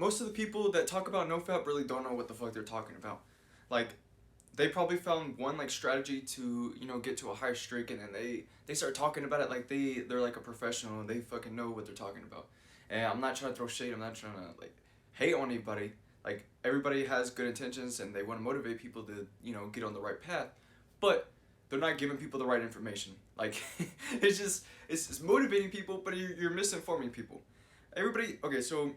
most of the people that talk about nofap really don't know what the fuck they're talking about. Like, they probably found one like strategy to, you know, get to a higher streak, and then they start talking about it like they're like a professional and they fucking know what they're talking about. And I'm not trying to throw shade. I'm not trying to like hate on anybody. Like, everybody has good intentions and they want to motivate people to, you know, get on the right path, but they're not giving people the right information. Like, it's motivating people, but you're misinforming people. Everybody, okay, so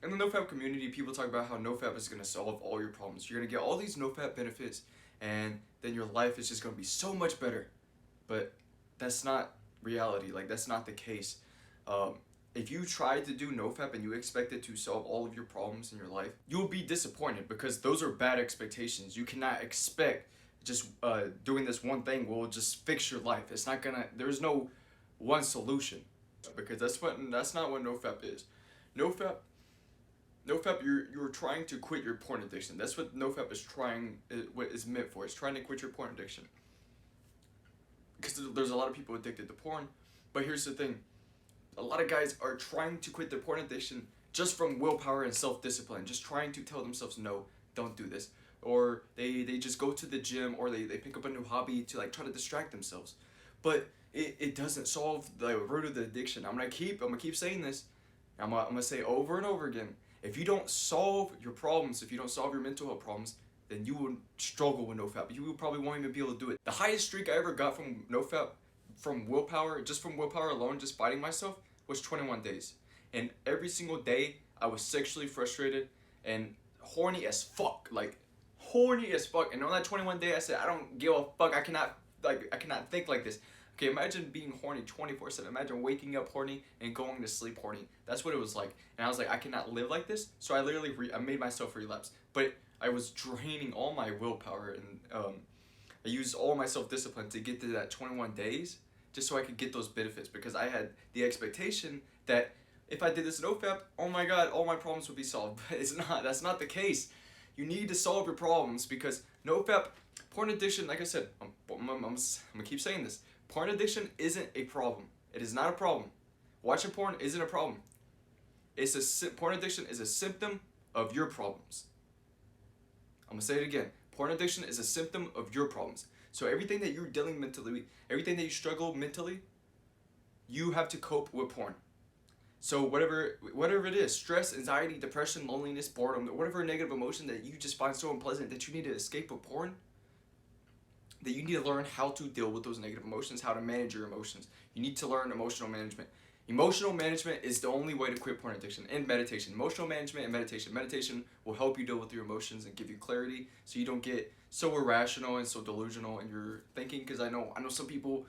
in the NoFap community, people talk about how NoFap is going to solve all your problems. You're going to get all these NoFap benefits, and then your life is just going to be so much better. But that's not reality. Like, that's not the case. If you try to do NoFap and you expect it to solve all of your problems in your life, you'll be disappointed, because those are bad expectations. You cannot expect just doing this one thing will just fix your life. It's not gonna. There's no one solution, because that's not what NoFap is. NoFap NoFap, you're trying to quit your porn addiction. That's what NoFap is what is meant for. It's trying to quit your porn addiction. Because there's a lot of people addicted to porn, but here's the thing: a lot of guys are trying to quit their porn addiction just from willpower and self-discipline, just trying to tell themselves, no, don't do this. Or they just go to the gym, or they pick up a new hobby to like try to distract themselves. But it doesn't solve the root of the addiction. I'm gonna keep saying this. I'm gonna say over and over again. If you don't solve your problems, if you don't solve your mental health problems, then you will struggle with NoFap. You probably won't even be able to do it. The highest streak I ever got from NoFap, from willpower, just from willpower alone, just fighting myself, was 21 days. And every single day, I was sexually frustrated and horny as fuck. Like, horny as fuck. And on that 21 day, I said, I don't give a fuck. I cannot think like this. Okay, imagine being horny 24/7. Imagine waking up horny and going to sleep horny. That's what it was like. And I was like, I cannot live like this. So I literally I made myself relapse. But I was draining all my willpower, and I used all my self-discipline to get to that 21 days just so I could get those benefits, because I had the expectation that if I did this NoFap, oh my god, all my problems would be solved. But it's not. That's not the case. You need to solve your problems, because NoFap, porn addiction, like I said, I'm gonna keep saying this. Porn addiction isn't a problem. It is not a problem. Watching porn isn't a problem. Porn addiction is a symptom of your problems. I'm gonna say it again. Porn addiction is a symptom of your problems. So everything that you're dealing mentally, everything that you struggle mentally, you have to cope with porn. So whatever it is, stress, anxiety, depression, loneliness, boredom, whatever negative emotion that you just find so unpleasant that you need to escape with porn, that you need to learn how to deal with those negative emotions, how to manage your emotions. You need to learn emotional management. Emotional management is the only way to quit porn addiction, and meditation. Emotional management and meditation. Meditation will help you deal with your emotions and give you clarity, so you don't get so irrational and so delusional in your thinking. Because I know some people,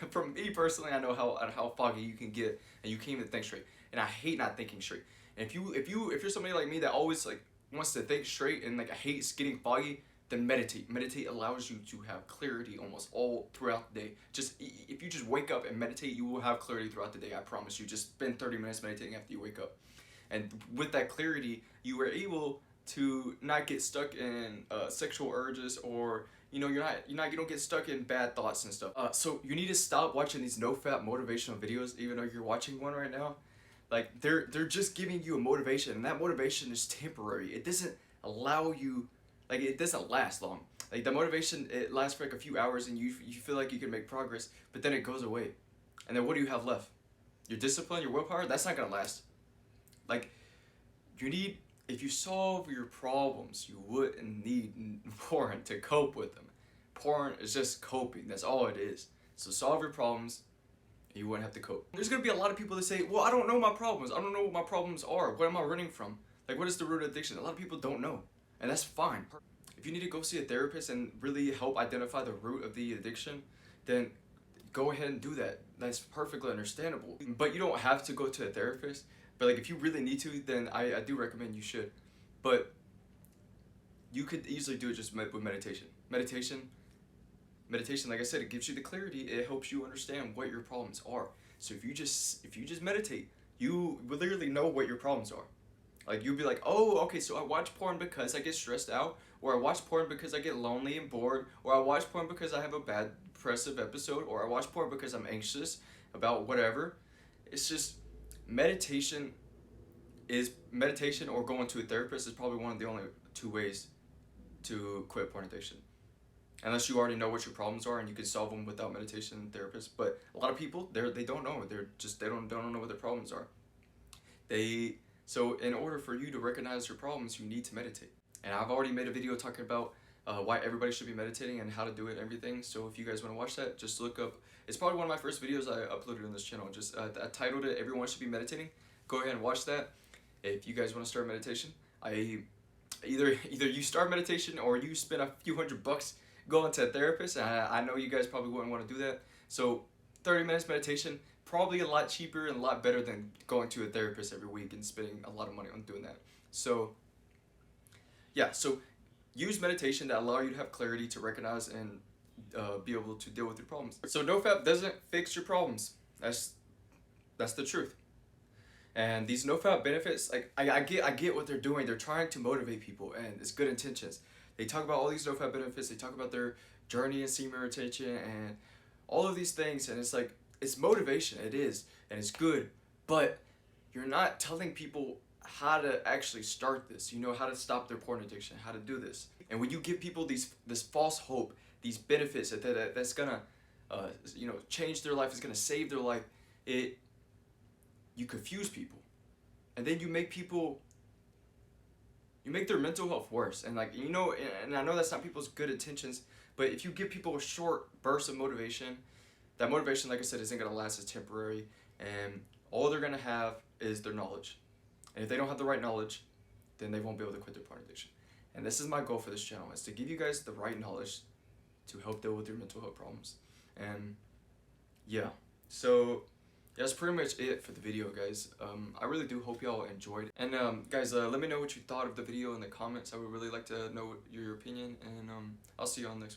from me personally, I know how foggy you can get, and you can't even think straight. And I hate not thinking straight. And if you're somebody like me that always like wants to think straight and like I hate getting foggy, then meditate. Meditate allows you to have clarity almost all throughout the day. If you just wake up and meditate, you will have clarity throughout the day. I promise you. Just spend 30 minutes meditating after you wake up, and with that clarity, you are able to not get stuck in sexual urges, or you don't get stuck in bad thoughts and stuff. So you need to stop watching these NoFap motivational videos, even though you're watching one right now. Like, they're just giving you a motivation, and that motivation is temporary. It doesn't allow you. Like, it doesn't last long. Like, the motivation, it lasts for like a few hours, and you feel like you can make progress, but then it goes away. And then what do you have left? Your discipline, your willpower? That's not gonna last. Like, if you solve your problems, you wouldn't need porn to cope with them. Porn is just coping. That's all it is. So solve your problems, and you wouldn't have to cope. There's gonna be a lot of people that say, well, I don't know my problems. I don't know what my problems are. What am I running from? Like, what is the root of addiction? A lot of people don't know. And that's fine. If you need to go see a therapist and really help identify the root of the addiction, then go ahead and do that. That's perfectly understandable. But you don't have to go to a therapist. But like, if you really need to, then I do recommend you should. But you could easily do it just with meditation. Meditation, like I said, it gives you the clarity. It helps you understand what your problems are. So if you just meditate, you will literally know what your problems are. Like, you'll be like, oh, okay, so I watch porn because I get stressed out, or I watch porn because I get lonely and bored, or I watch porn because I have a bad depressive episode, or I watch porn because I'm anxious about whatever. It's just meditation. is meditation or going to a therapist is probably one of the only two ways to quit porn addiction. Unless you already know what your problems are and you can solve them without meditation and therapist. But a lot of people, they don't know. They don't know what their problems are. So in order for you to recognize your problems, you need to meditate. And I've already made a video talking about why everybody should be meditating and how to do it and everything. So if you guys want to watch that, just look up. It's probably one of my first videos I uploaded on this channel. Just I titled it "Everyone Should Be Meditating." Go ahead and watch that. If you guys want to start meditation, either you start meditation or you spend a few $100 going to a therapist. And I know you guys probably wouldn't want to do that. So 30 minutes meditation, probably a lot cheaper and a lot better than going to a therapist every week and spending a lot of money on doing that. So yeah, so use meditation to allow you to have clarity to recognize and be able to deal with your problems. So Nofap doesn't fix your problems. That's the truth. And these Nofap benefits, like I get what they're doing. They're trying to motivate people, and it's good intentions. They talk about all these Nofap benefits. They talk about their journey in semen retention and all of these things, and it's like, it's motivation. It is, and it's good, but you're not telling people how to actually start this. You know, how to stop their porn addiction, how to do this. And when you give people this false hope, these benefits that's gonna change their life, is gonna save their life, you confuse people, and then you make their mental health worse. And like, and I know that's not people's good intentions, but if you give people a short burst of motivation, that motivation, like I said, isn't gonna last. It's temporary, and all they're gonna have is their knowledge. And if they don't have the right knowledge, then they won't be able to quit their porn addiction. And this is my goal for this channel, is to give you guys the right knowledge to help deal with your mental health problems. And yeah, so that's pretty much it for the video, guys. I really do hope y'all enjoyed. And guys, let me know what you thought of the video in the comments. I would really like to know your opinion, and I'll see you on the next one.